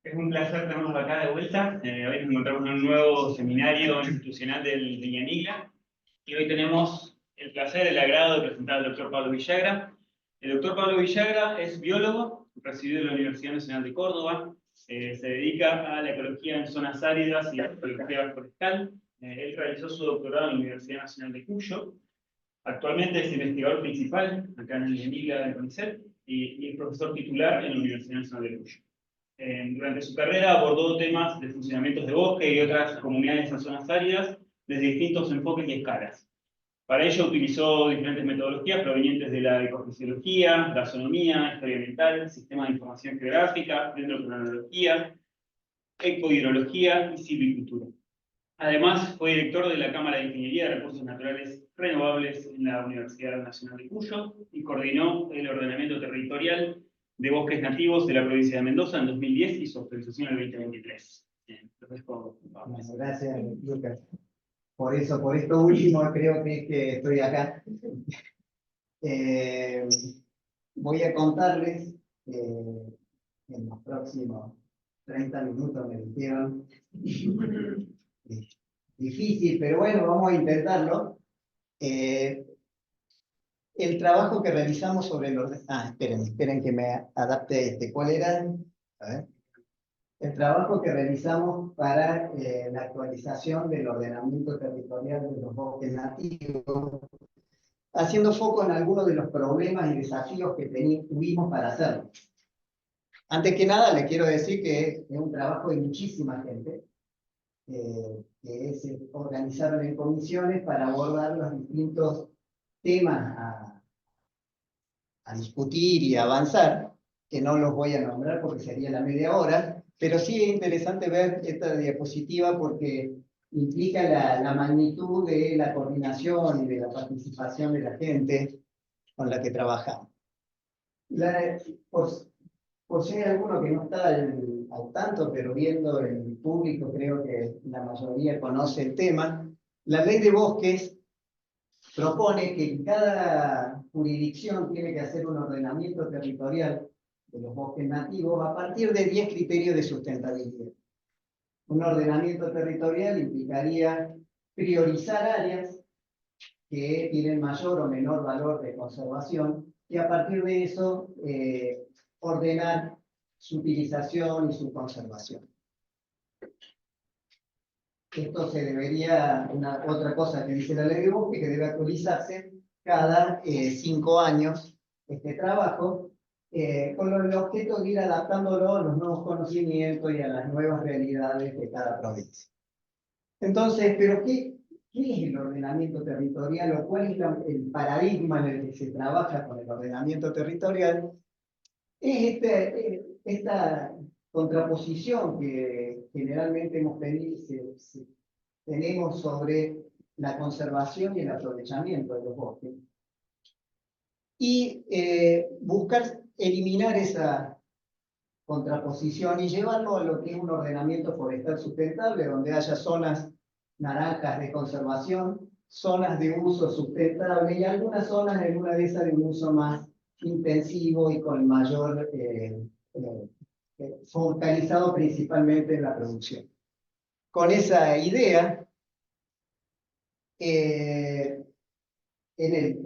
Es un placer tenernos acá de vuelta. Hoy nos encontramos en un nuevo seminario institucional del INIGLA y hoy tenemos el placer, el agrado de presentar al doctor Pablo Villagra. El doctor Pablo Villagra es biólogo, recibido en la Universidad Nacional de Córdoba, se dedica a la ecología en zonas áridas y la ecología forestal. Él realizó su doctorado en la Universidad Nacional de Cuyo. Actualmente es investigador principal acá en el INIGLA del CONICET y es profesor titular en la Universidad Nacional de Cuyo. Durante su carrera abordó temas de funcionamientos de bosque y otras comunidades en zonas áridas desde distintos enfoques y escalas. Para ello utilizó diferentes metodologías provenientes de la ecofisiología, taxonomía, historia ambiental, sistema de información geográfica, dendrocronología, ecohidrología y silvicultura. Además, fue director de la Cámara de Ingeniería de Recursos Naturales Renovables en la Universidad Nacional de Cuyo y coordinó el ordenamiento territorial de bosques nativos de la provincia de Mendoza en 2010 y su actualización en el 2023. Bueno, gracias, Lucas. Por esto último, creo que estoy acá. Voy a contarles, en los próximos 30 minutos me dijeron, difícil, pero bueno, vamos a intentarlo. El trabajo que realizamos sobre el orden... esperen que me adapte a este. ¿Cuál era? A ver. El trabajo que realizamos para la actualización del ordenamiento territorial de los bosques nativos, haciendo foco en algunos de los problemas y desafíos que tuvimos para hacerlo. Antes que nada, les quiero decir que es un trabajo de muchísima gente, que se organizaron en comisiones para abordar los distintos temas a discutir y a avanzar, que no los voy a nombrar porque sería la media hora, pero sí es interesante ver esta diapositiva porque implica la magnitud de la coordinación y de la participación de la gente con la que trabajamos. Por si hay alguno que no está al tanto, pero viendo el público, creo que la mayoría conoce el tema, la ley de bosques propone que cada jurisdicción tiene que hacer un ordenamiento territorial de los bosques nativos a partir de 10 criterios de sustentabilidad. Un ordenamiento territorial implicaría priorizar áreas que tienen mayor o menor valor de conservación y a partir de eso ordenar su utilización y su conservación. Esto se debería, otra cosa que dice la ley de bosque, que debe actualizarse cada 5 años este trabajo, con el objeto de ir adaptándolo a los nuevos conocimientos y a las nuevas realidades de cada provincia. Entonces, ¿pero qué es el ordenamiento territorial o cuál es el paradigma en el que se trabaja con el ordenamiento territorial? Es esta contraposición que generalmente tenemos sobre la conservación y el aprovechamiento de los bosques. Y buscar eliminar esa contraposición y llevarlo a lo que es un ordenamiento forestal sustentable, donde haya zonas naranjas de conservación, zonas de uso sustentable y algunas zonas en una de esas de un uso más intensivo y con mayor focalizado principalmente en la producción. Con esa idea,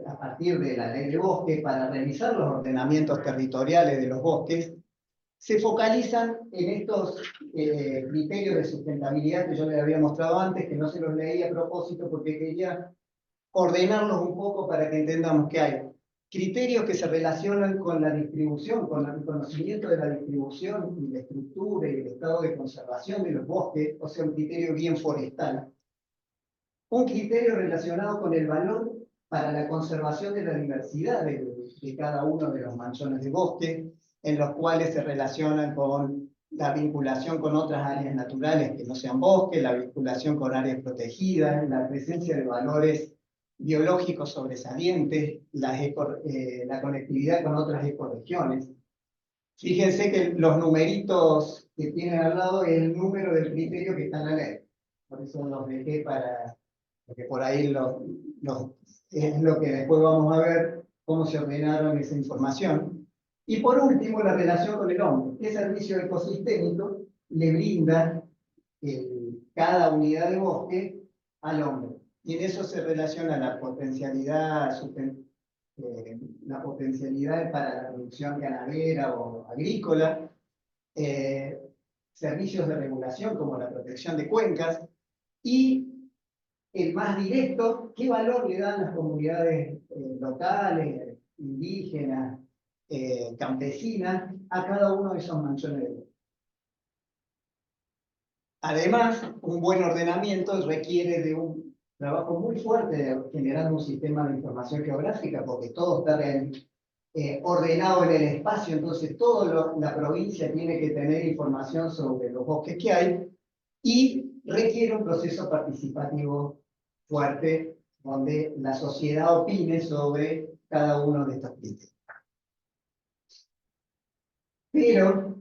a partir de la ley de bosque, para realizar los ordenamientos territoriales de los bosques, se focalizan en estos criterios de sustentabilidad que yo les había mostrado antes, que no se los leí a propósito porque quería ordenarlos un poco para que entendamos que hay criterios que se relacionan con la distribución, con el conocimiento de la distribución y la estructura y el estado de conservación de los bosques, o sea, un criterio bien forestal. Un criterio relacionado con el valor para la conservación de la diversidad de cada uno de los manchones de bosque, en los cuales se relacionan con la vinculación con otras áreas naturales que no sean bosque, la vinculación con áreas protegidas, la presencia de valores biológicos sobresalientes, la conectividad con otras ecorregiones. Fíjense que los numeritos que tienen al lado es el número del criterio que está en la ley. Por eso los dejé porque por ahí es lo que después vamos a ver cómo se ordenaron esa información. Y por último, la relación con el hombre. ¿Qué servicio ecosistémico le brinda cada unidad de bosque al hombre. Y en eso se relaciona la potencialidad, la potencialidad para la producción ganadera o agrícola, servicios de regulación como la protección de cuencas, y el más directo, ¿qué valor le dan las comunidades locales, indígenas, campesinas a cada uno de esos manchones de bosque? Además, un buen ordenamiento requiere de un trabajo muy fuerte de generar un sistema de información geográfica, porque todo está ordenado en el espacio, entonces toda la provincia tiene que tener información sobre los bosques que hay, y requiere un proceso participativo fuerte, donde la sociedad opine sobre cada uno de estos criterios. Pero,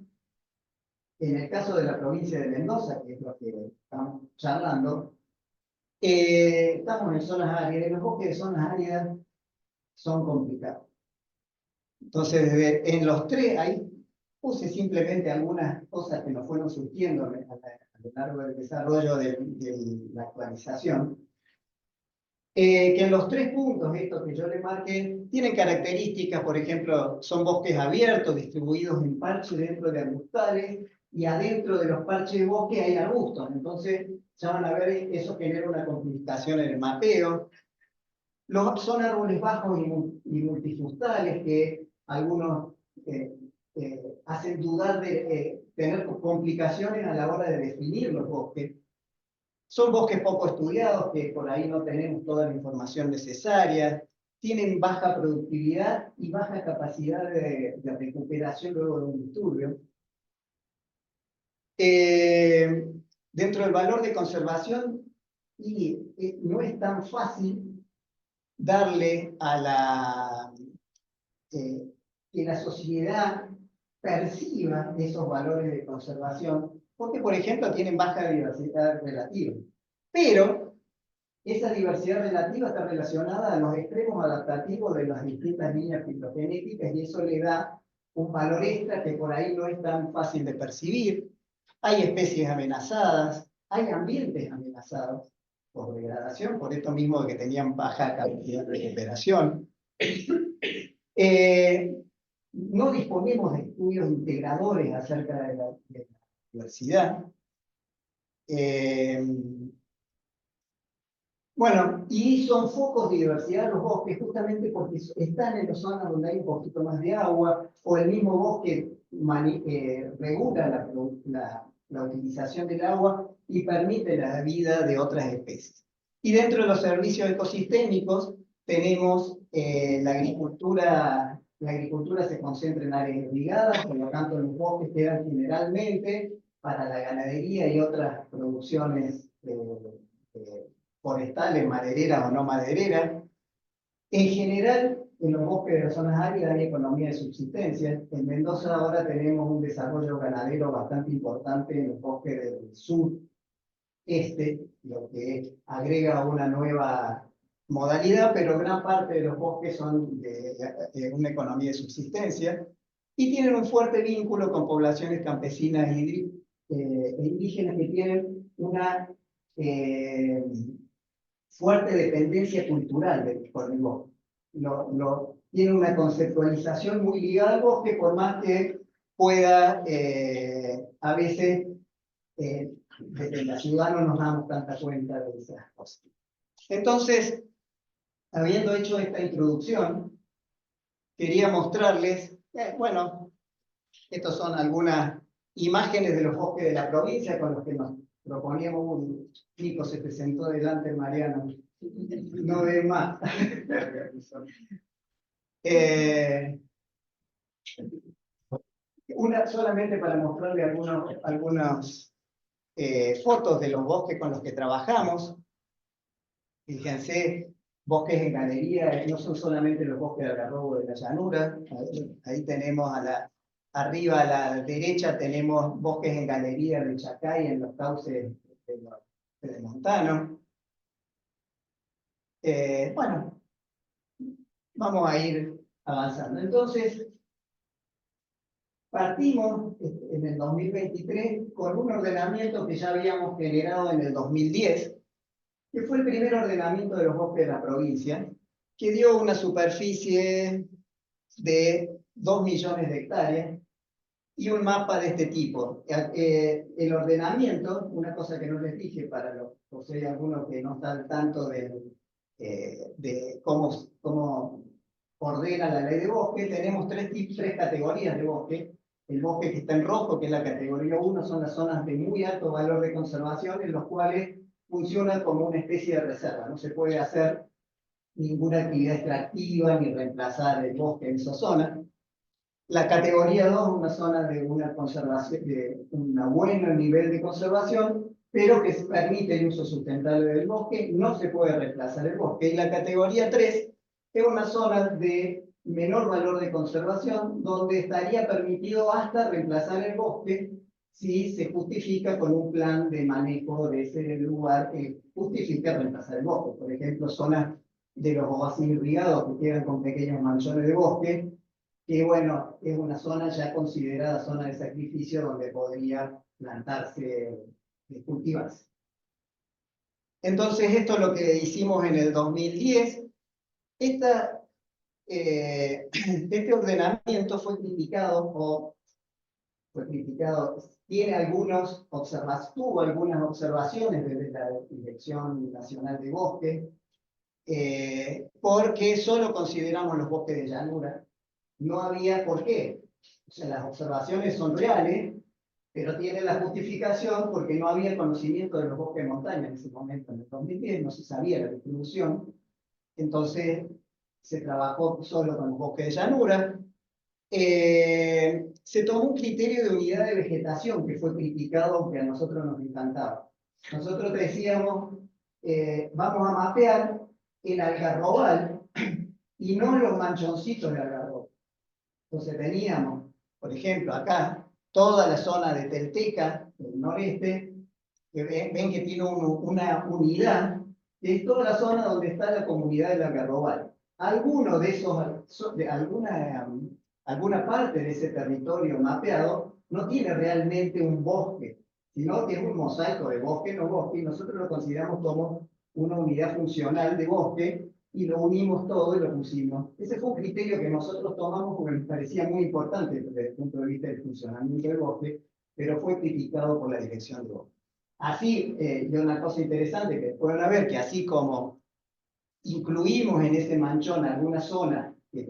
en el caso de la provincia de Mendoza, que es lo que estamos charlando, estamos en zonas áridas, y los bosques de zonas áridas son complicados. Entonces, en los tres, ahí puse simplemente algunas cosas que nos fueron surgiendo a lo largo del desarrollo de la actualización, que en los tres puntos, estos que yo le marqué, tienen características. Por ejemplo, son bosques abiertos, distribuidos en parches dentro de arbustales, y adentro de los parches de bosque hay arbustos. Entonces, ya van a ver, eso genera una complicación en el mapeo. Son árboles bajos y multifrustales, que algunos hacen dudar de tener complicaciones a la hora de definir los bosques. Son bosques poco estudiados, que por ahí no tenemos toda la información necesaria. Tienen baja productividad y baja capacidad de recuperación luego de un disturbio. Dentro del valor de conservación, no es tan fácil darle a que la sociedad perciba esos valores de conservación, porque, por ejemplo, tienen baja diversidad relativa. Pero esa diversidad relativa está relacionada a los extremos adaptativos de las distintas líneas fitogenéticas, y eso le da un valor extra que por ahí no es tan fácil de percibir. Hay especies amenazadas, hay ambientes amenazados por degradación, por esto mismo de que tenían baja capacidad de recuperación. No disponemos de estudios integradores acerca de la diversidad. Bueno, y son focos de diversidad los bosques, justamente porque están en las zonas donde hay un poquito más de agua, o el mismo bosque regula la utilización del agua y permite la vida de otras especies. Y dentro de los servicios ecosistémicos tenemos la agricultura. La agricultura se concentra en áreas irrigadas, por lo tanto los bosques quedan generalmente para la ganadería y otras producciones forestales, madereras o no madereras. En general, en los bosques de las zonas áridas hay economía de subsistencia. En Mendoza ahora tenemos un desarrollo ganadero bastante importante en los bosques del sur, lo que agrega una nueva modalidad, pero gran parte de los bosques son de una economía de subsistencia, y tienen un fuerte vínculo con poblaciones campesinas e indígenas, que tienen una fuerte dependencia cultural con el bosque. Tiene una conceptualización muy ligada al bosque, por más que pueda a veces desde la ciudad no nos damos tanta cuenta de esas cosas. Entonces, habiendo hecho esta introducción, quería mostrarles, bueno, estas son algunas imágenes de los bosques de la provincia con los que nos proponíamos. Nico se presentó delante, Mariano. No ve más. Solamente para mostrarle algunas fotos de los bosques con los que trabajamos. Fíjense, bosques en galería, no son solamente los bosques de algarrobo de la llanura. Ahí tenemos arriba a la derecha tenemos bosques en galería de Chacay, en los cauces de Montano. Bueno, vamos a ir avanzando. Entonces, Partimos en el 2023 con un ordenamiento que ya habíamos generado en el 2010, que fue el primer ordenamiento de los bosques de la provincia, que dio una superficie de 2 millones de hectáreas y un mapa de este tipo. El ordenamiento, una cosa que no les dije para los, por si hay alguno que no está al tanto de cómo ordena la ley de bosque, tenemos tres categorías de bosque. El bosque que está en rojo, que es la categoría 1, son las zonas de muy alto valor de conservación, en los cuales funciona como una especie de reserva. No se puede hacer ninguna actividad extractiva ni reemplazar el bosque en esa zona. La categoría 2 es una zona de una conservación, de un buen nivel de conservación, pero que permite el uso sustentable del bosque, no se puede reemplazar el bosque. Y la categoría 3 es una zona de menor valor de conservación, donde estaría permitido hasta reemplazar el bosque si se justifica con un plan de manejo de ese lugar que justifica reemplazar el bosque. Por ejemplo, zonas de los oasis irrigados que quedan con pequeños manchones de bosque, que bueno, es una zona ya considerada zona de sacrificio donde podría plantarse, cultivarse. Entonces, esto es lo que hicimos en el 2010. Este ordenamiento fue criticado, tiene tuvo algunas observaciones desde la Dirección Nacional de Bosque, porque solo consideramos los bosques de llanura. No había por qué. O sea, las observaciones son reales, pero tienen la justificación porque no había conocimiento de los bosques de montaña en ese momento, en el 2010, no se sabía la distribución. Entonces, se trabajó solo con los bosques de llanura. Se tomó un criterio de unidad de vegetación que fue criticado, aunque a nosotros nos encantaba. Nosotros decíamos, vamos a mapear el algarrobal y no los manchoncitos de algarrobo. Entonces teníamos, por ejemplo, acá, toda la zona de Telteca, del noreste, que ven que tiene una unidad, que es toda la zona donde está la comunidad del algarrobal. Alguno de esos, alguna parte de ese territorio mapeado no tiene realmente un bosque, sino que es un mosaico de bosque, no bosque, y nosotros lo consideramos como una unidad funcional de bosque, y lo unimos todo y lo pusimos. Ese fue un criterio que nosotros tomamos porque nos parecía muy importante desde el punto de vista del funcionamiento del bosque, pero fue criticado por la dirección de bosque. Así, y una cosa interesante que pueden ver, que así como incluimos en ese manchón alguna zona que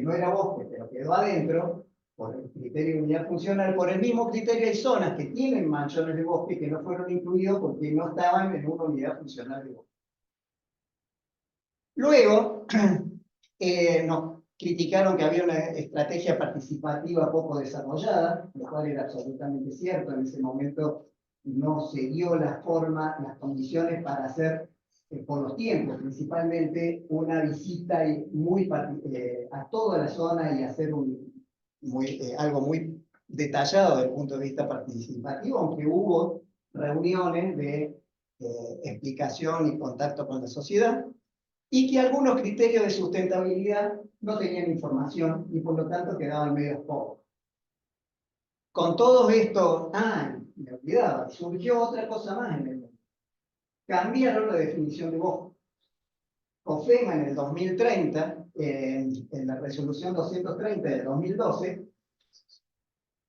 no era bosque, pero quedó adentro, por el criterio de unidad funcional, por el mismo criterio hay zonas que tienen manchones de bosque que no fueron incluidos porque no estaban en una unidad funcional de bosque. Luego, nos criticaron que había una estrategia participativa poco desarrollada, lo cual era absolutamente cierto. En ese momento no se dio la forma, las condiciones para hacer, por los tiempos principalmente, una visita a toda la zona y hacer algo muy detallado desde el punto de vista participativo, aunque hubo reuniones de explicación y contacto con la sociedad, y que algunos criterios de sustentabilidad no tenían información y por lo tanto quedaban medio pobres. Con todo esto, me olvidaba, surgió otra cosa más en el mundo. Cambiaron la definición de bosque. COFEMA en el 2030, en la resolución 230 de 2012,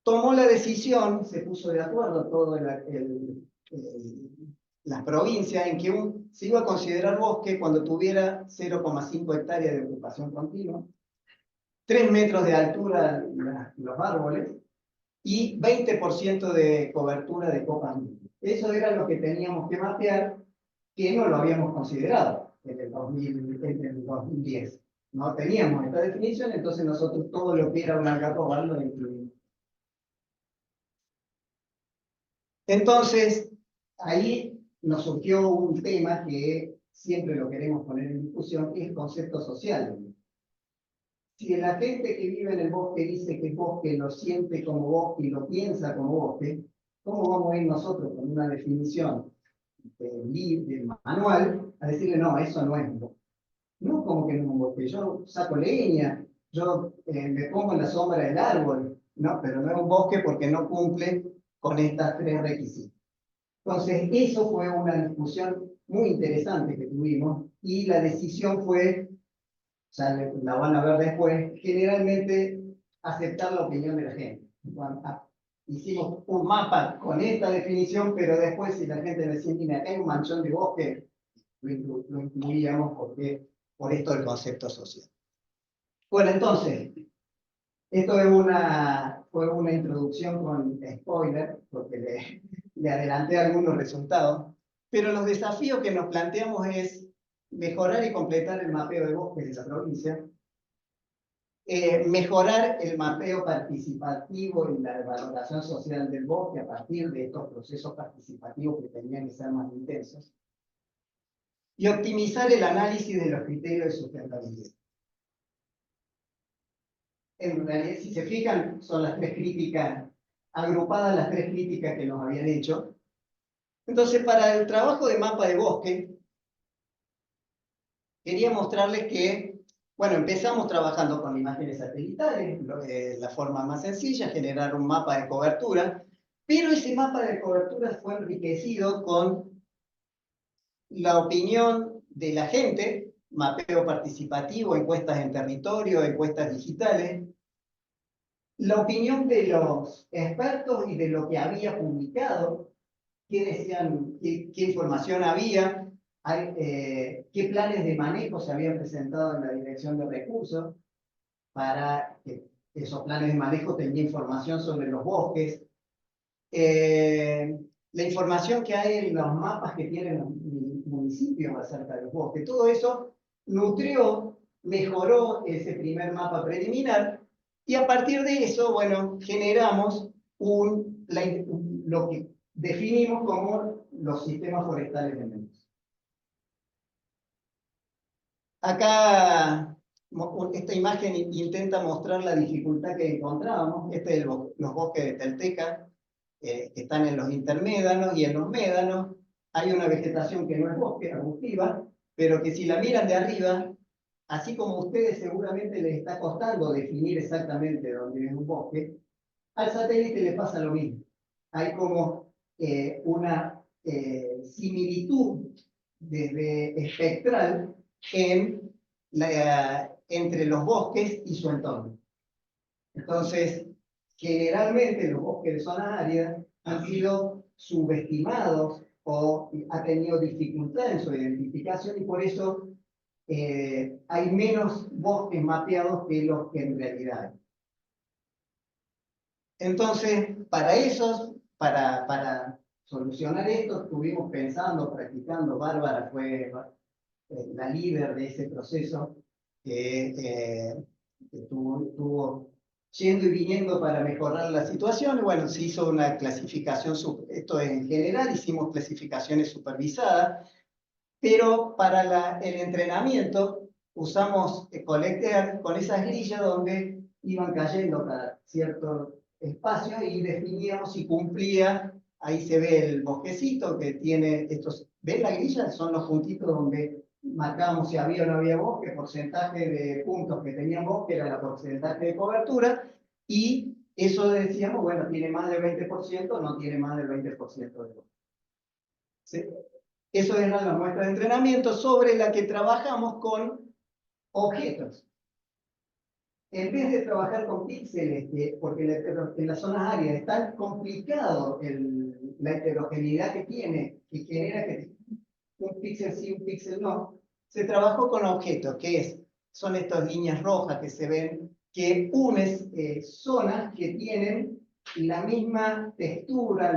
tomó la decisión, se puso de acuerdo todo las provincias en que se iba a considerar bosque cuando tuviera 0,5 hectáreas de ocupación continua, 3 metros de altura los árboles y 20% de cobertura de copas. Eso era lo que teníamos que mapear, que no lo habíamos considerado en el 2010. No teníamos esta definición, entonces nosotros todo lo que era un algarrobal lo incluimos. Entonces, ahí nos surgió un tema que siempre lo queremos poner en discusión, que es el concepto social. Si la gente que vive en el bosque dice que el bosque lo siente como bosque y lo piensa como bosque, ¿cómo vamos a ir nosotros con una definición libre, manual, a decirle, no, eso no es un bosque? No, como que no es un bosque. Yo saco leña, yo me pongo en la sombra del árbol, ¿no? Pero no es un bosque porque no cumple con estas tres requisitos. Entonces, eso fue una discusión muy interesante que tuvimos y la decisión fue, ya la van a ver después, generalmente aceptar la opinión de la gente. Hicimos un mapa con esta definición, pero después si la gente decía, mira, acá hay un manchón de bosque, lo incluíamos porque, por esto del concepto social. Bueno, entonces, esto fue una introducción con spoiler, porque le adelanté algunos resultados, pero los desafíos que nos planteamos es mejorar y completar el mapeo de bosques de la provincia, mejorar el mapeo participativo y la valoración social del bosque a partir de estos procesos participativos que tenían que ser más intensos, y optimizar el análisis de los criterios de sustentabilidad. En realidad, si se fijan, son las tres críticas, agrupadas las tres críticas que nos habían hecho. Entonces, para el trabajo de mapa de bosque, quería mostrarles que, bueno, empezamos trabajando con imágenes satelitales, la forma más sencilla, generar un mapa de cobertura, pero ese mapa de cobertura fue enriquecido con la opinión de la gente, mapeo participativo, encuestas en territorio, encuestas digitales, la opinión de los expertos y de lo que había publicado, qué decían, qué información había, qué planes de manejo se habían presentado en la Dirección de Recursos para que esos planes de manejo tenían información sobre los bosques, la información que hay en los mapas que tienen los municipios acerca de los bosques. Todo eso nutrió, mejoró ese primer mapa preliminar y a partir de eso, bueno, generamos lo que definimos como los sistemas forestales de Mendoza. Acá, esta imagen intenta mostrar la dificultad que encontrábamos. Este es los bosques de Telteca, que están en los intermédanos y en los médanos. Hay una vegetación que no es bosque, arbustiva, pero que si la miran de arriba, así como a ustedes seguramente les está costando definir exactamente dónde es un bosque, al satélite le pasa lo mismo. Hay como una similitud desde espectral entre los bosques y su entorno. Entonces, generalmente los bosques de zonas áridas han sido subestimados o ha tenido dificultad en su identificación y por eso hay menos bosques mapeados que los que en realidad hay. Entonces, para solucionar esto, estuvimos pensando, practicando. Bárbara fue la líder de ese proceso que estuvo yendo y viniendo para mejorar la situación. Bueno, se hizo una clasificación, esto en general, hicimos clasificaciones supervisadas, pero para el entrenamiento usamos Collectear con esas grillas donde iban cayendo cada cierto espacio y definíamos si cumplía. Ahí se ve el bosquecito que tiene estos. ¿Ven la grilla? Son los puntitos donde marcábamos si había o no había bosque, porcentaje de puntos que tenían bosque, era el porcentaje de cobertura, y eso decíamos, bueno, tiene más del 20%, no tiene más del 20% de bosque. ¿Sí? Eso es la muestra de entrenamiento sobre la que trabajamos con objetos. En vez de trabajar con píxeles, porque en las zonas áridas es tan complicado la heterogeneidad que tiene, que genera que un píxel sí, un píxel no, se trabajó con objetos, son estas líneas rojas que se ven, que unen zonas que tienen la misma textura,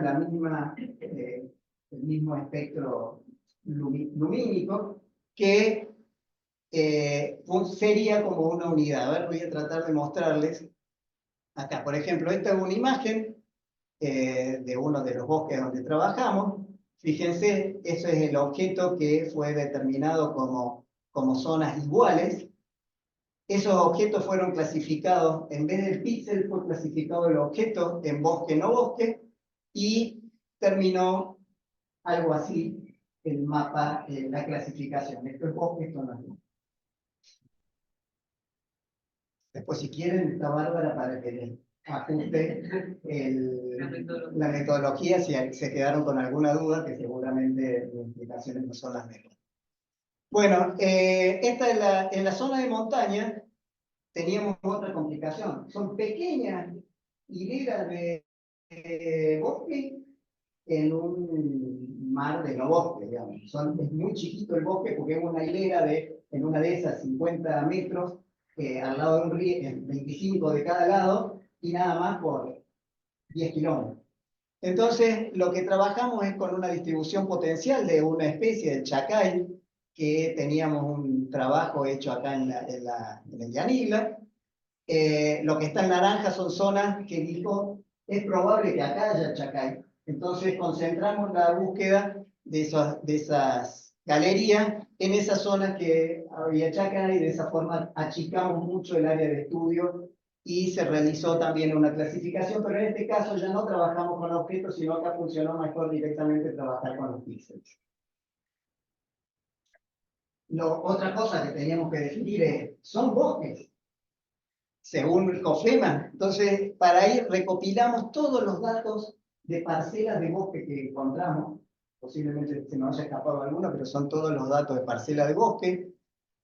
el mismo espectro lumínico, que sería como una unidad. A ver, voy a tratar de mostrarles. Acá, por ejemplo, esta es una imagen de uno de los bosques donde trabajamos. Fíjense, eso es el objeto que fue determinado como zonas iguales. Esos objetos fueron clasificados, en vez del píxel, fue clasificado el objeto en bosque, no bosque, y terminó algo así el mapa, la clasificación. Esto es bosque, esto no es bosque. Después, si quieren, está bárbara para que les ajuste la metodología, si se quedaron con alguna duda, que seguramente las explicaciones no son las mejores. Bueno, en la zona de montaña teníamos otra complicación. Son pequeñas hileras de bosque en un mar de no bosque, digamos. Es muy chiquito el bosque porque es una hilera en una de esas 50 metros, al lado de un río, 25 de cada lado, y nada más por 10 kilómetros. Entonces, lo que trabajamos es con una distribución potencial de una especie de chacay, que teníamos un trabajo hecho acá en el Yanigla. Lo que está en naranja son zonas que dijo, es probable que acá haya chacay. Entonces concentramos la búsqueda de esas galerías en esas zonas que había chacay, y de esa forma achicamos mucho el área de estudio y se realizó también una clasificación, pero en este caso ya no trabajamos con objetos, sino que funcionó mejor directamente trabajar con los píxeles. Otra cosa que teníamos que definir es, ¿son bosques? Según el COFEMA. Entonces, para ahí recopilamos todos los datos de parcelas de bosque que encontramos. Posiblemente se nos haya escapado alguno, pero son todos los datos de parcela de bosque,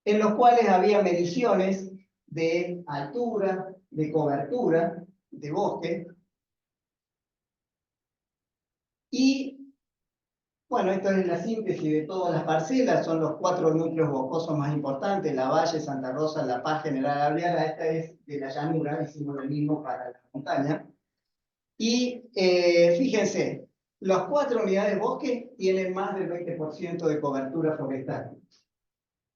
en los cuales había mediciones de altura, de cobertura de bosque. Y bueno, esto es la síntesis de todas las parcelas, son los 4 núcleos boscosos más importantes: La Valle, Santa Rosa, La Paz, General Alvear. Esta es de la llanura, hicimos lo mismo para la montaña. Y fíjense, las 4 unidades de bosque tienen más del 20% de cobertura forestal,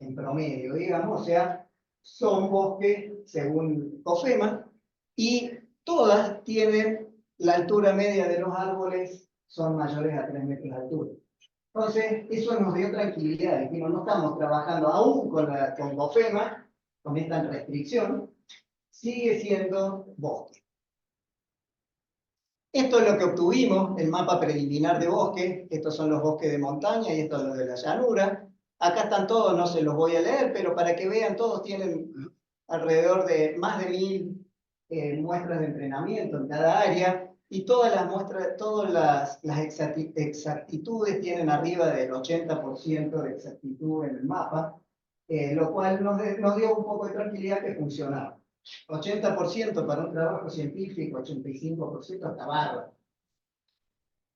en promedio, digamos, o sea, son bosques según COFEMA, y todas tienen la altura media de los árboles, son mayores a 3 metros de altura. Entonces, eso nos dio tranquilidad. Dijimos, no estamos trabajando aún con COFEMA, con esta restricción, sigue siendo bosque. Esto es lo que obtuvimos, el mapa preliminar de bosque. Estos son los bosques de montaña y estos los de la llanura. Acá están todos, no se los voy a leer, pero para que vean, todos tienen alrededor de más de 1000 muestras de entrenamiento en cada área. Y todas las muestras, todas las exactitudes tienen arriba del 80% de exactitud en el mapa, lo cual nos dio un poco de tranquilidad que funcionaba. 80% para un trabajo científico, 85% está bárbaro.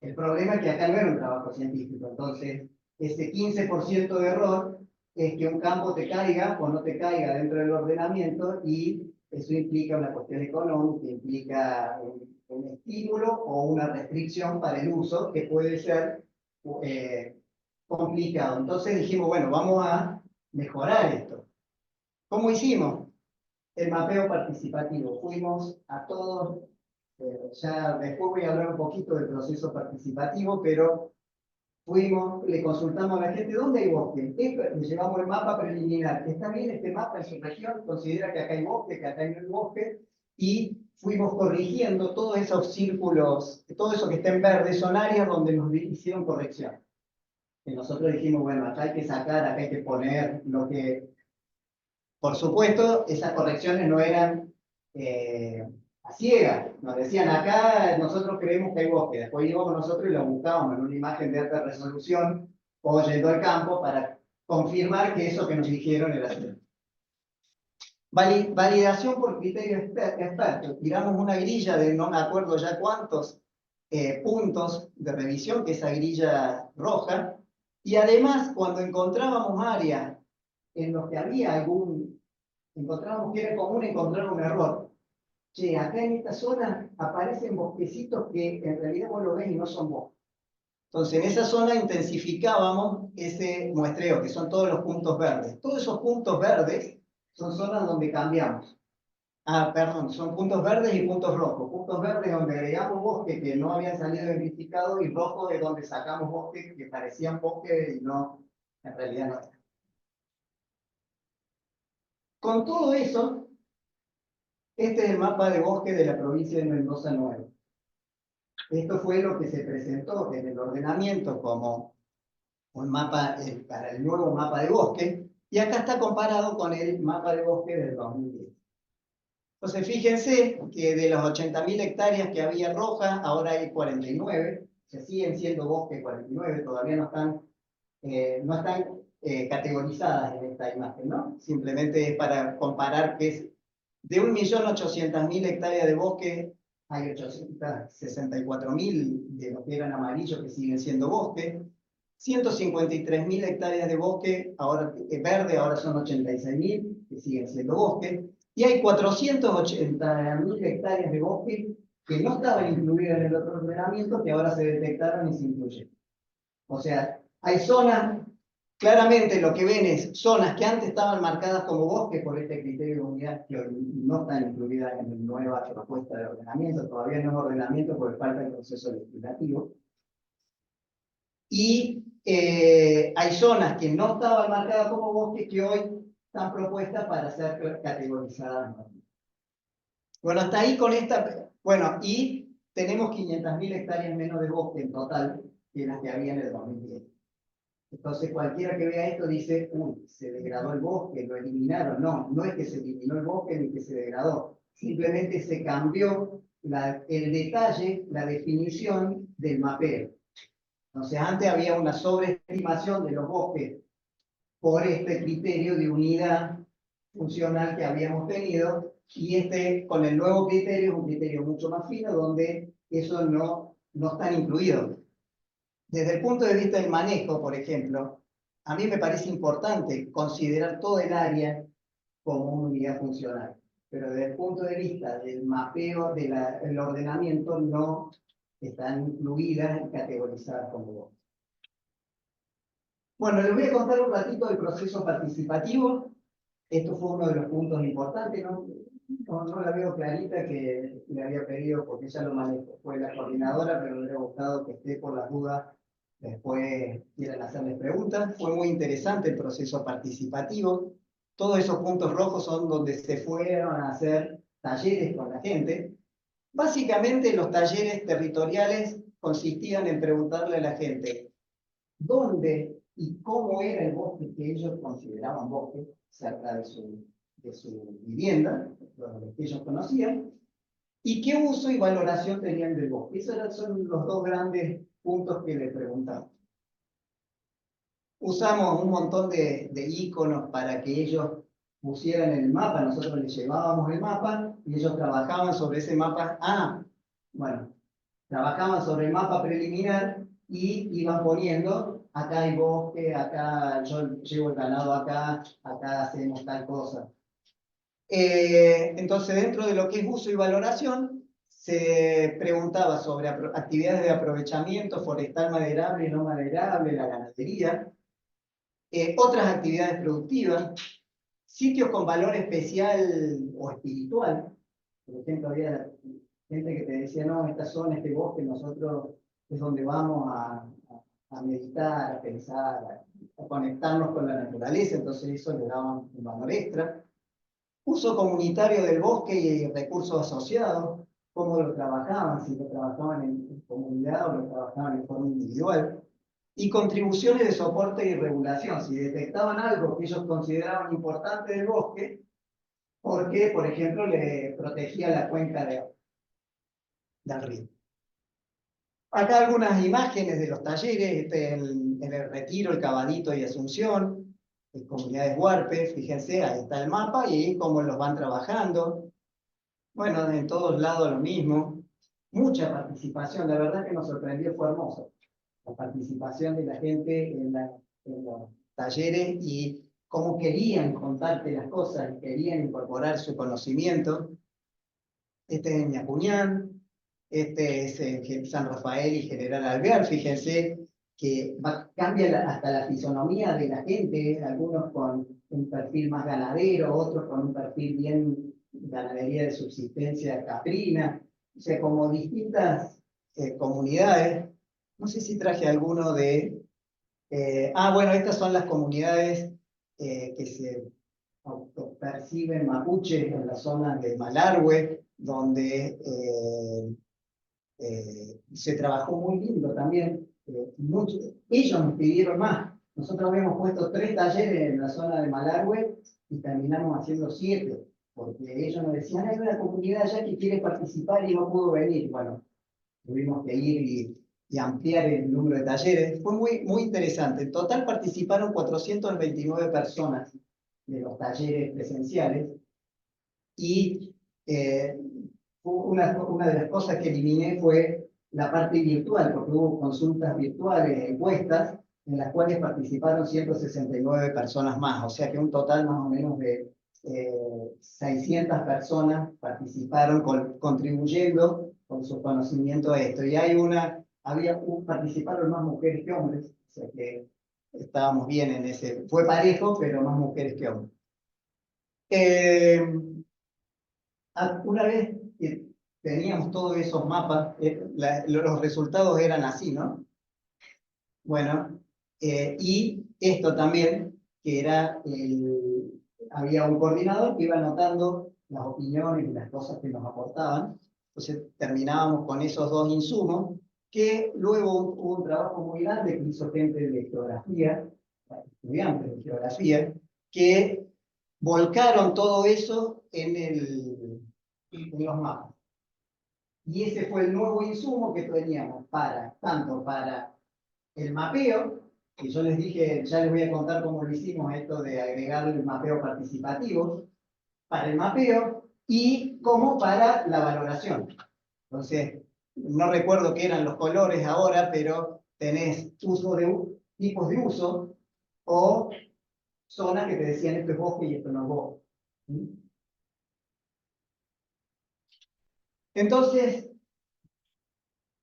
El problema es que acá no era un trabajo científico, entonces ese 15% de error es que un campo te caiga o no te caiga dentro del ordenamiento, y eso implica una cuestión económica, implica un estímulo o una restricción para el uso que puede ser complicado. Entonces dijimos, bueno, vamos a mejorar esto. ¿Cómo hicimos? El mapeo participativo. Fuimos a todos, ya después voy a hablar un poquito del proceso participativo, pero fuimos, le consultamos a la gente, ¿dónde hay bosque? Le llevamos el mapa preliminar. ¿Está bien este mapa en su región? ¿Considera que acá hay bosque, que acá no hay bosque? Y fuimos corrigiendo todos esos círculos, todo eso que está en verde, son áreas donde nos hicieron corrección. Y nosotros dijimos, bueno, acá hay que sacar, acá hay que poner lo que... Por supuesto, esas correcciones no eran a ciegas. Nos decían, acá nosotros creemos que hay bosque. Después íbamos nosotros y lo buscábamos en una imagen de alta resolución o yendo al campo para confirmar que eso que nos dijeron era cierto. Validación por criterio experto. Tiramos una grilla de no me acuerdo ya cuántos puntos de revisión, que esa grilla roja. Y además, cuando encontrábamos áreas en los que había encontrábamos que era común encontrar un error. Che, acá en esta zona aparecen bosquecitos que en realidad vos lo ves y no son bosques. Entonces, en esa zona intensificábamos ese muestreo, que son todos los puntos verdes. Todos esos puntos verdes son zonas donde cambiamos. Perdón, son puntos verdes y puntos rojos. Puntos verdes donde agregamos bosques que no habían salido identificados, y rojos de donde sacamos bosques que parecían bosques y no, en realidad no eran. Con todo eso, este es el mapa de bosque de la provincia de Mendoza Nuevo. Esto fue lo que se presentó en el ordenamiento como un mapa para el nuevo mapa de bosque, y acá está comparado con el mapa de bosque del 2010. Entonces, fíjense que de las 80.000 hectáreas que había roja, ahora hay 49, se siguen siendo bosques 49, todavía no están categorizadas en esta imagen, ¿no? Simplemente es para comparar que es de 1.800.000 hectáreas de bosque, hay 864.000 de los que eran amarillos que siguen siendo bosques, 153.000 hectáreas de bosque ahora, verde, ahora son 86.000 que siguen siendo bosques, y hay 480.000 hectáreas de bosque que no estaban incluidas en el otro ordenamiento, que ahora se detectaron y se incluyen. O sea, hay zonas, claramente lo que ven es zonas que antes estaban marcadas como bosques por este criterio de unidad, que no están incluidas en la nueva propuesta de ordenamiento, todavía no es ordenamiento porque falta el proceso legislativo. Y hay zonas que no estaban marcadas como bosques que hoy están propuestas para ser categorizadas. Bueno, hasta ahí con esta. Bueno, y tenemos 500.000 hectáreas menos de bosque en total que las que había en el 2010. Entonces, cualquiera que vea esto dice, uy, se degradó el bosque, lo eliminaron. No, no es que se eliminó el bosque ni que se degradó. Simplemente se cambió el detalle, la definición del mapeo. Entonces, antes había una sobreestimación de los bosques por este criterio de unidad funcional que habíamos tenido, y con el nuevo criterio, es un criterio mucho más fino, donde eso no están incluidos. Desde el punto de vista del manejo, por ejemplo, a mí me parece importante considerar todo el área como una unidad funcional, pero desde el punto de vista del mapeo, del ordenamiento, no están incluidas y categorizadas como bosques. Bueno, les voy a contar un ratito del proceso participativo. Esto fue uno de los puntos importantes, no la veo clarita que le había pedido porque ella lo manejó, fue la coordinadora, pero me hubiera gustado que esté por las dudas, después quieran hacerles preguntas. Fue muy interesante el proceso participativo. Todos esos puntos rojos son donde se fueron a hacer talleres con la gente. Básicamente los talleres territoriales consistían en preguntarle a la gente dónde y cómo era el bosque que ellos consideraban bosque cerca de su vivienda, los que ellos conocían, y qué uso y valoración tenían del bosque. Esos son los dos grandes puntos que le preguntamos. Usamos un montón de iconos para que ellos pusieran el mapa. Nosotros les llevábamos el mapa y ellos trabajaban sobre ese mapa. Trabajaban sobre el mapa preliminar y iban poniendo, acá hay bosque, acá yo llevo el ganado acá hacemos tal cosa. Entonces, dentro de lo que es uso y valoración, se preguntaba sobre actividades de aprovechamiento forestal maderable y no maderable, la ganadería, otras actividades productivas, sitios con valor especial o espiritual. Por ejemplo, había gente que te decía, no, esta zona, este bosque, nosotros es donde vamos a meditar, a pensar, a conectarnos con la naturaleza, entonces eso le daba un valor extra. Uso comunitario del bosque y recursos asociados, cómo lo trabajaban, si lo trabajaban en comunidad o lo trabajaban en forma individual. Y contribuciones de soporte y regulación, si detectaban algo que ellos consideraban importante del bosque, porque, por ejemplo, le protegía la cuenca del río. Acá algunas imágenes de los talleres, en el Retiro, el Cabadito y Asunción, en comunidades Huarpe, fíjense, ahí está el mapa y ahí cómo los van trabajando. Bueno, en todos lados lo mismo. Mucha participación, la verdad que nos sorprendió, fue hermoso. La participación de la gente en los talleres y cómo querían contarte las cosas, querían incorporar su conocimiento. Este es Ñacuñán, este es en San Rafael y General Alvear. Fíjense que cambia hasta la fisonomía de la gente, algunos con un perfil más ganadero, otros con un perfil bien ganadería de subsistencia caprina, o sea, como distintas comunidades. No sé si traje alguno de... bueno, estas son las comunidades que se autoperciben mapuches en la zona de Malargüe, donde se trabajó muy lindo también. Ellos nos pidieron más. Nosotros habíamos puesto 3 talleres en la zona de Malargüe y terminamos haciendo 7. porque ellos nos decían, hay una comunidad allá que quiere participar y no pudo venir. Bueno, tuvimos que ir y ampliar el número de talleres. Fue muy interesante. En total participaron 429 personas de los talleres presenciales y una de las cosas que eliminé fue la parte virtual, porque hubo consultas virtuales, encuestas, en las cuales participaron 169 personas más, o sea que un total más o menos de 600 personas participaron contribuyendo con su conocimiento a esto. Y participaron más mujeres que hombres, o sea que estábamos bien en ese, fue parejo, pero más mujeres que hombres. Una vez que teníamos todos esos mapas, los resultados eran así, ¿no? Bueno, y esto también, que había un coordinador que iba anotando las opiniones y las cosas que nos aportaban. Entonces terminábamos con esos dos insumos, que luego hubo un trabajo muy grande que hizo gente de geografía, estudiantes de geografía, que volcaron todo eso en los mapas. Y ese fue el nuevo insumo que teníamos tanto para el mapeo, que yo les dije, ya les voy a contar cómo lo hicimos, esto de agregar el mapeo participativo, para el mapeo y como para la valoración. Entonces, no recuerdo qué eran los colores ahora, pero tenés tipos de uso o zonas que te decían esto es bosque y esto no es bosque. Entonces,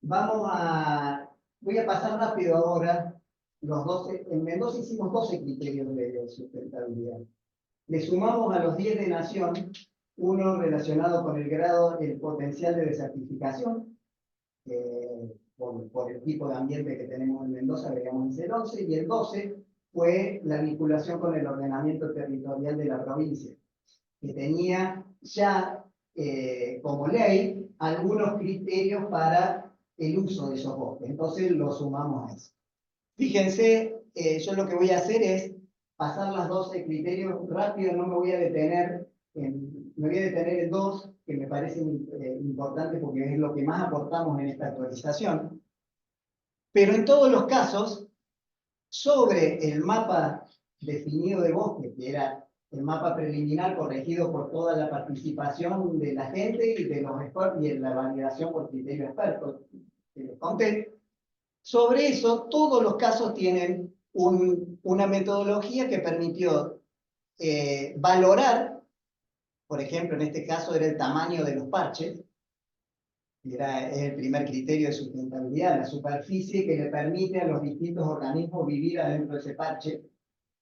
voy a pasar rápido ahora los 12. En Mendoza hicimos 12 criterios de sustentabilidad. Le sumamos a los 10 de Nación, uno relacionado con el potencial de desertificación, por el tipo de ambiente que tenemos en Mendoza, agregamos el 11, y el 12 fue la vinculación con el ordenamiento territorial de la provincia, que tenía ya como ley algunos criterios para el uso de esos bosques. Entonces lo sumamos a eso. Fíjense, yo lo que voy a hacer es pasar las 12 criterios rápido, no me voy a detener me voy a detener en dos que me parecen importantes porque es lo que más aportamos en esta actualización. Pero en todos los casos, sobre el mapa definido de bosque, que era el mapa preliminar corregido por toda la participación de la gente y de los expertos y en la validación por criterio experto que les conté. Sobre eso, todos los casos tienen una metodología que permitió valorar, por ejemplo, en este caso era el tamaño de los parches, es el primer criterio de sustentabilidad, la superficie que le permite a los distintos organismos vivir adentro de ese parche.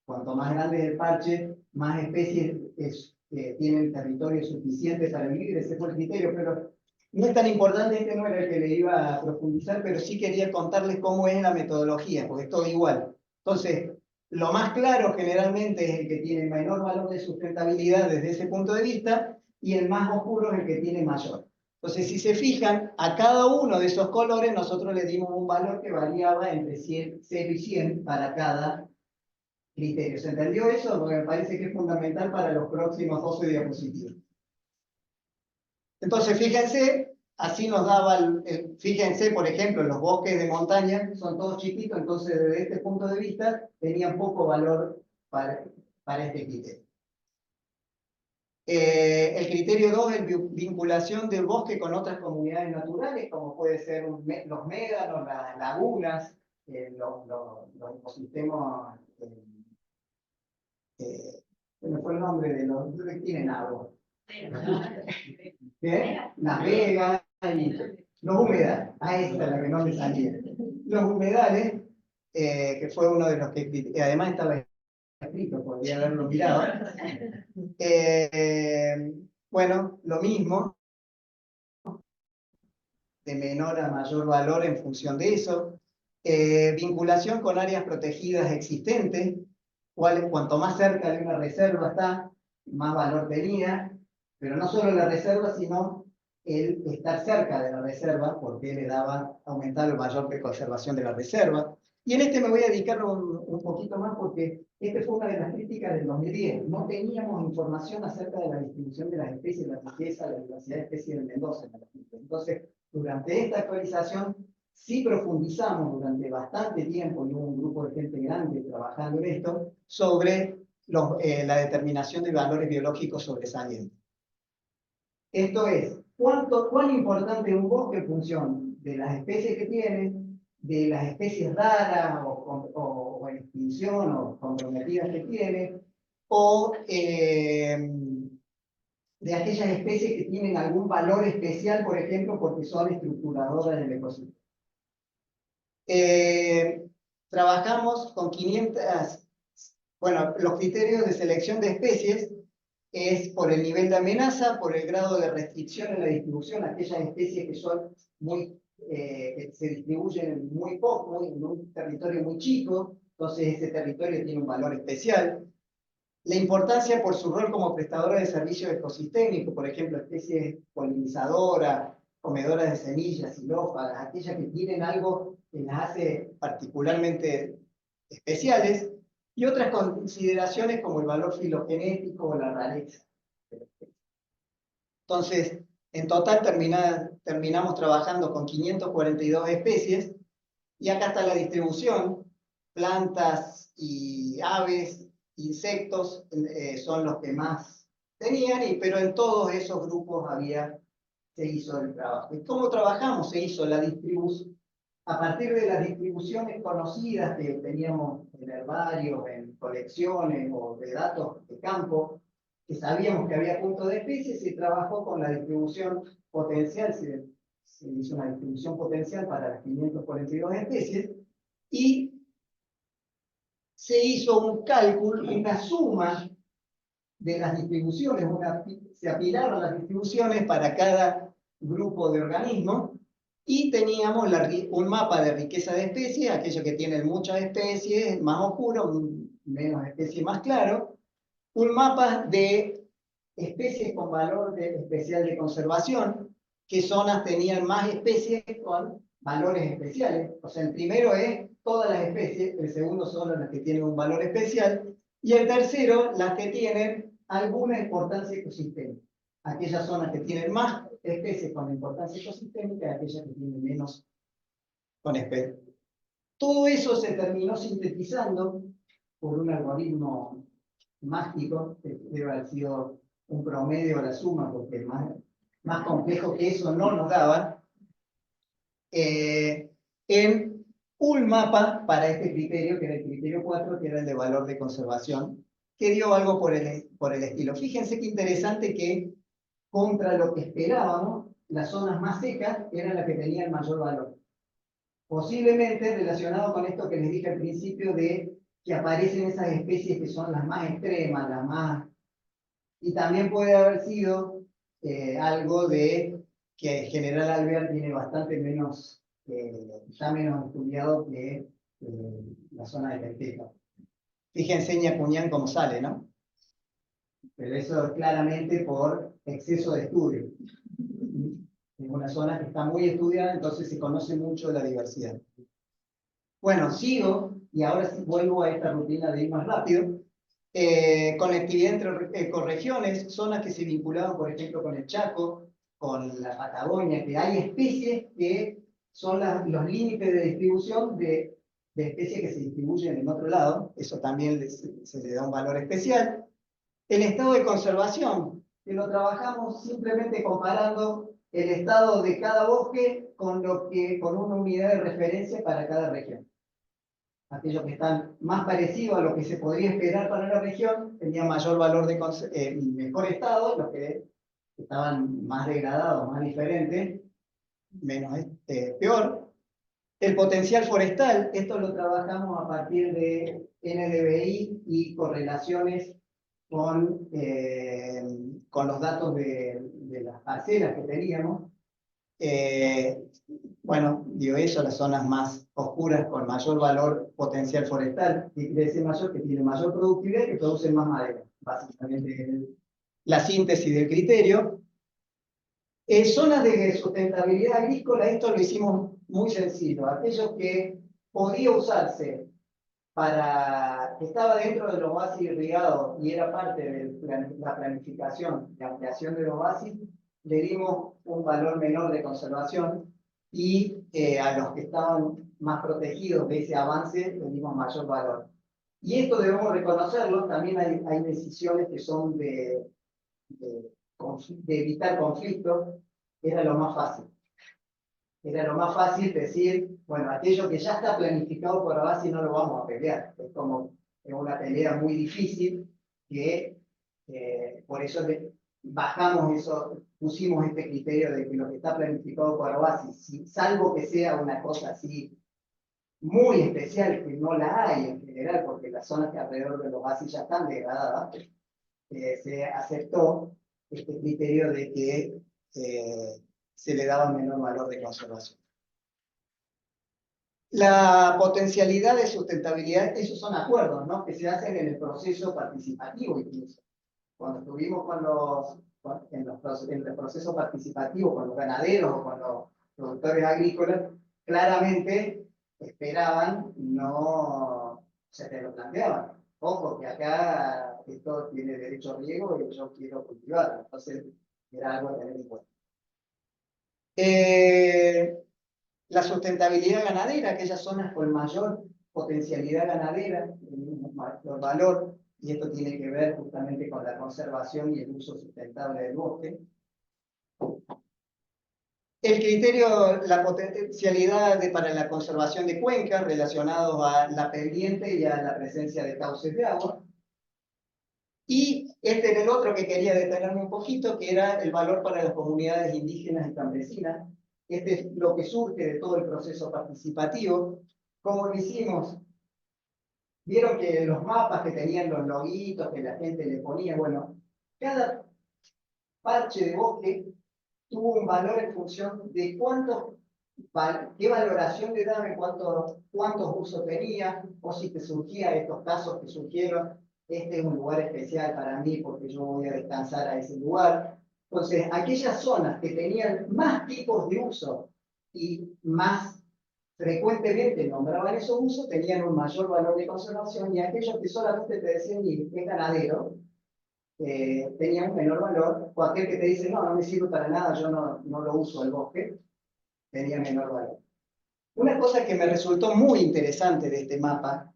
Cuanto más grande es el parche, más especies tienen territorio suficiente para vivir. Ese fue el criterio, pero no es tan importante, este no era el que le iba a profundizar, pero sí quería contarles cómo es la metodología, porque es todo igual. Entonces, lo más claro generalmente es el que tiene menor valor de sustentabilidad desde ese punto de vista, y el más oscuro es el que tiene mayor. Entonces, si se fijan, a cada uno de esos colores nosotros le dimos un valor que variaba entre 0 y 100 para cada criterio. ¿Se entendió eso? Porque me parece que es fundamental para los próximos 12 diapositivas. Entonces, fíjense, así nos daba, fíjense, por ejemplo, los bosques de montaña son todos chiquitos, entonces desde este punto de vista tenían poco valor para este criterio. El criterio 2 es vinculación del bosque con otras comunidades naturales, como puede ser los médanos, las lagunas, los ecosistemas, se me fue el nombre de los que tienen agua. ¿Qué? Las vegas y los humedales. Ahí está la que no me salía. Los humedales, que fue uno de los que además estaba escrito, podría haberlo mirado. Bueno, lo mismo, de menor a mayor valor en función de eso. Vinculación con áreas protegidas existentes, cuanto más cerca de una reserva está, más valor tenía, pero no solo la reserva, sino el estar cerca de la reserva, porque le aumentaba el mayor de conservación de la reserva. Y en este me voy a dedicar un poquito más porque esta fue una de las críticas del 2010. No teníamos información acerca de la distribución de las especies, la riqueza, la diversidad de especies en Mendoza. Entonces, durante esta actualización, sí profundizamos durante bastante tiempo, y hubo un grupo de gente grande trabajando en esto, sobre la determinación de valores biológicos sobresalientes. Esto es, cuán importante es un bosque en función de las especies que tiene, de las especies raras o en extinción o comprometidas que tiene, o de aquellas especies que tienen algún valor especial, por ejemplo, porque son estructuradoras del ecosistema. Trabajamos con 500, bueno, los criterios de selección de especies es por el nivel de amenaza, por el grado de restricción en la distribución, aquellas especies que son que se distribuyen muy poco, en un territorio muy chico, entonces ese territorio tiene un valor especial. La importancia por su rol como prestadora de servicios ecosistémicos, por ejemplo, especies polinizadoras, comedoras de semillas, xilófagas, aquellas que tienen algo que las hace particularmente especiales, y otras consideraciones como el valor filogenético o la rareza. Entonces, en total terminamos trabajando con 542 especies, y acá está la distribución. Plantas y aves, insectos son los que más tenían, pero en todos esos grupos se hizo el trabajo. ¿Y cómo trabajamos? Se hizo la distribución. A partir de las distribuciones conocidas que teníamos en herbarios, en colecciones o de datos de campo, que sabíamos que había puntos de especies, se trabajó con la distribución potencial, se hizo una distribución potencial para las 542 especies, y se hizo un cálculo, una suma de las distribuciones, se apilaron las distribuciones para cada grupo de organismos, y teníamos un mapa de riqueza de especies, aquellos que tienen muchas especies, más oscuro, menos especies, más claro. Un mapa de especies con valor especial de conservación, qué zonas tenían más especies con valores especiales. O sea, el primero es todas las especies, el segundo son las que tienen un valor especial, y el tercero, las que tienen alguna importancia ecosistémica. Aquellas zonas que tienen más especies con importancia ecosistémica y aquellas que tienen menos con especies. Todo eso se terminó sintetizando por un algoritmo mágico, que debe haber sido un promedio a la suma, porque más complejo que eso no nos daban, en un mapa para este criterio, que era el criterio 4, que era el de valor de conservación, que dio algo por el estilo. Fíjense qué interesante que, contra lo que esperábamos, las zonas más secas eran las que tenían mayor valor. Posiblemente relacionado con esto que les dije al principio de que aparecen esas especies que son las más extremas, las más... Y también puede haber sido algo de que General Alvear tiene bastante menos, ya menos estudiado que la zona de Pesqueja. Fíjense Ñacuñán cómo sale, ¿no? Pero eso es claramente por exceso de estudio. Es una zona que está muy estudiada, entonces se conoce mucho de la diversidad. Bueno, sigo, y ahora sí vuelvo a esta rutina de ir más rápido. Conectividad entre ecorregiones, zonas que se vinculaban, por ejemplo, con el Chaco, con la Patagonia, que hay especies que son los límites de distribución de especies que se distribuyen en otro lado. Eso también se le da un valor especial. El estado de conservación, que lo trabajamos simplemente comparando el estado de cada bosque con una unidad de referencia para cada región. Aquellos que están más parecidos a lo que se podría esperar para la región tenían mayor valor mejor estado, los que estaban más degradados, más diferentes, menos peor. El potencial forestal, esto lo trabajamos a partir de NDVI y correlaciones con los datos de las parcelas que teníamos. Bueno, digo eso, las zonas más oscuras con mayor valor potencial forestal, que quiere decir mayor, que tiene mayor productividad y que producen más madera, básicamente la síntesis del criterio. Zonas de sustentabilidad agrícola, esto lo hicimos muy sencillo. Aquellos que podía usarse estaba dentro de los oasis irrigados y era parte de la planificación de ampliación de los oasis, le dimos un valor menor de conservación y a los que estaban más protegidos de ese avance le dimos mayor valor. Y esto debemos reconocerlo, también hay decisiones que son de evitar conflictos, era lo más fácil. Era lo más fácil decir, bueno, aquello que ya está planificado por Abasi no lo vamos a pelear. Es como una pelea muy difícil que por eso bajamos eso, pusimos este criterio de que lo que está planificado por Abasi, salvo que sea una cosa así muy especial, que no la hay en general, porque las zonas que alrededor de los oasis ya están degradadas, se aceptó este criterio de que se le daba menor valor de conservación. La potencialidad de sustentabilidad, esos son acuerdos, ¿no?, que se hacen en el proceso participativo incluso. Cuando estuvimos en el proceso participativo con los ganaderos o con los productores agrícolas, claramente esperaban, no se te lo planteaban. Ojo, que acá esto tiene derecho a riego y yo quiero cultivarlo. Entonces, era algo a tener en cuenta. La sustentabilidad ganadera, aquellas zonas con mayor potencialidad ganadera, mayor valor, y esto tiene que ver justamente con la conservación y el uso sustentable del bosque. El criterio, la potencialidad para la conservación de cuencas relacionados a la pendiente y a la presencia de cauces de agua. Y este era el otro que quería detenerme un poquito, que era el valor para las comunidades indígenas y campesinas. Este es lo que surge de todo el proceso participativo. ¿Cómo lo hicimos? Vieron que los mapas que tenían los loguitos que la gente le ponía, bueno, cada parche de bosque tuvo un valor en función de qué valoración le daba en cuántos usos tenía, o si te surgían estos casos que surgieron, este es un lugar especial para mí porque yo voy a descansar a ese lugar. Entonces, aquellas zonas que tenían más tipos de uso y más frecuentemente nombraban esos usos, tenían un mayor valor de conservación, y aquellos que solamente te decían es ganadero, tenían un menor valor, o aquel que te dice, no me sirve para nada, yo no lo uso el bosque, tenía menor valor. Una cosa que me resultó muy interesante de este mapa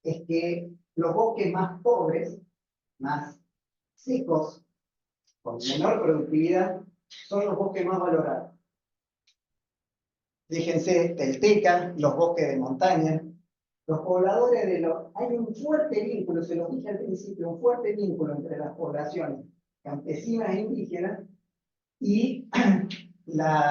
es que los bosques más pobres, más secos, con menor productividad, son los bosques más valorados. Fíjense, Telteca, los bosques de montaña, los pobladores hay un fuerte vínculo, se lo dije al principio, un fuerte vínculo entre las poblaciones campesinas e indígenas y la